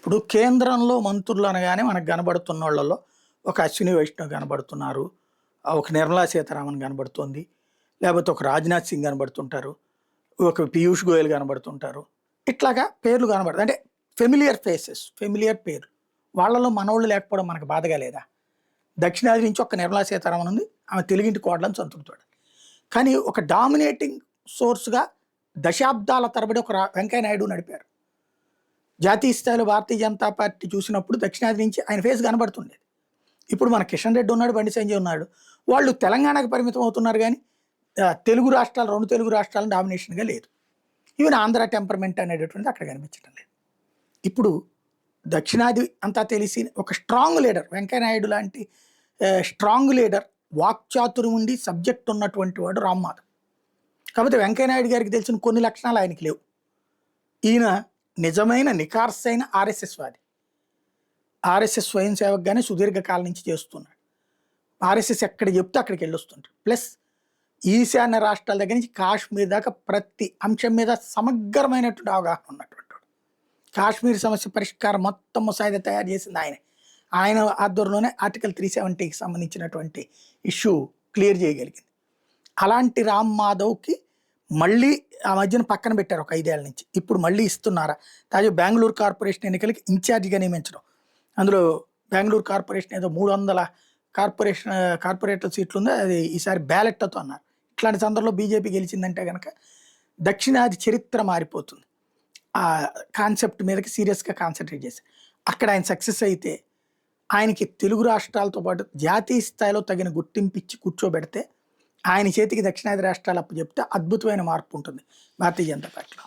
ఇప్పుడు కేంద్రంలో మంత్రులు అనగానే మనకు కనబడుతున్నోళ్ళలో ఒక అశ్విని వైష్ణవ్ కనబడుతున్నారు. ఒక నిర్మలా సీతారామన్ కనబడుతోంది. లేకపోతే ఒక రాజ్‌నాథ్ సింగ్ కనబడుతుంటారు. ఒక పీయూష్ గోయల్ కనబడుతుంటారు. ఇట్లాగా పేర్లు కనబడతాయి. అంటే ఫెమిలియర్ ఫేసెస్, ఫెమిలియర్ పేర్లు. వాళ్ళలో మనోళ్ళు లేకపోవడం మనకు బాధగా లేదా? దక్షిణాది నుంచి ఒక నిర్మలా సీతారామన్ ఉంది. ఆమె తెలుగింటి కోడలని సంతృప్తిపడాలి. కానీ ఒక డామినేటింగ్ సోర్స్‌గా దశాబ్దాల తరబడి ఒక వెంకయ్య నాయుడు నడిపారు. జాతీయ స్థాయిలో భారతీయ జనతా పార్టీ చూసినప్పుడు దక్షిణాది నుంచి ఆయన ఫేస్ కనబడుతుండేది. ఇప్పుడు మన కిషన్ రెడ్డి ఉన్నాడు, బండి సంజయ్ ఉన్నాడు. వాళ్ళు తెలంగాణకు పరిమితం అవుతున్నారు కానీ తెలుగు రాష్ట్రాలు, 2 తెలుగు రాష్ట్రాలను డామినేషన్‌గా లేదు. ఈవెన్ ఆంధ్ర టెంపర్‌మెంట్ అనేటటువంటిది అక్కడ కనిపించడం లేదు. ఇప్పుడు దక్షిణాది అంతా తెలిసి ఒక స్ట్రాంగ్ లీడర్ వెంకయ్య నాయుడు లాంటి స్ట్రాంగ్ లీడర్, వాక్చాతుర్యం ఉండి సబ్జెక్ట్ ఉన్నటువంటి వాడు రామ్మాధవ్. కాకపోతే వెంకయ్య నాయుడు గారికి తెలిసిన కొన్ని లక్షణాలు ఆయనకి లేవు. ఈయన నిజమైన నిఖార్సైన ఆర్ఎస్ఎస్ వాది. ఆర్ఎస్ఎస్ స్వయం సేవకుగానే సుదీర్ఘకాలం నుంచి చేస్తున్నాడు. ఆర్ఎస్ఎస్ ఎక్కడ చెప్తే అక్కడికి వెళ్ళొస్తుంటాడు. ప్లస్ ఈశాన్య రాష్ట్రాల దగ్గర నుంచి కాశ్మీర్ దాకా ప్రతి అంశం మీద సమగ్రమైనటువంటి అవగాహన ఉన్నటువంటి వాడు. కాశ్మీర్ సమస్య పరిష్కారం మొత్తం ముసాయిదా తయారు చేసింది ఆయనే. ఆయన ఆధ్వర్యంలోనే ఆర్టికల్ 370కి సంబంధించినటువంటి ఇష్యూ క్లియర్ చేయగలిగింది. అలాంటి రామ్ మాధవ్కి మళ్ళీ ఆ మధ్యన పక్కన పెట్టారు ఒక 5 ఏళ్ల నుంచి. ఇప్పుడు మళ్ళీ ఇస్తున్నారా? తాజా బెంగళూరు కార్పొరేషన్ ఎన్నికలకి ఇన్ఛార్జిగా నియమించడం. అందులో బెంగళూరు కార్పొరేషన్ ఏదో 300 కార్పొరేటర్ సీట్లు ఉంది. అది ఈసారి బ్యాలెట్తో అన్నారు. ఇట్లాంటి సందర్భంలో బీజేపీ గెలిచిందంటే కనుక దక్షిణాది చరిత్ర మారిపోతుంది. ఆ కాన్సెప్ట్ మీదకి సీరియస్గా కాన్సన్ట్రేట్ చేసి అక్కడ ఆయన సక్సెస్ అయితే ఆయనకి తెలుగు రాష్ట్రాలతో పాటు జాతీయ స్థాయిలో తగిన గుర్తింపు ఇచ్చి కూర్చోబెడితే ఆయన చేతికి దక్షిణాది రాష్ట్రాలు అప్పు చెప్తే అద్భుతమైన మార్పు ఉంటుంది భారతీయ జనతా పార్టీలో.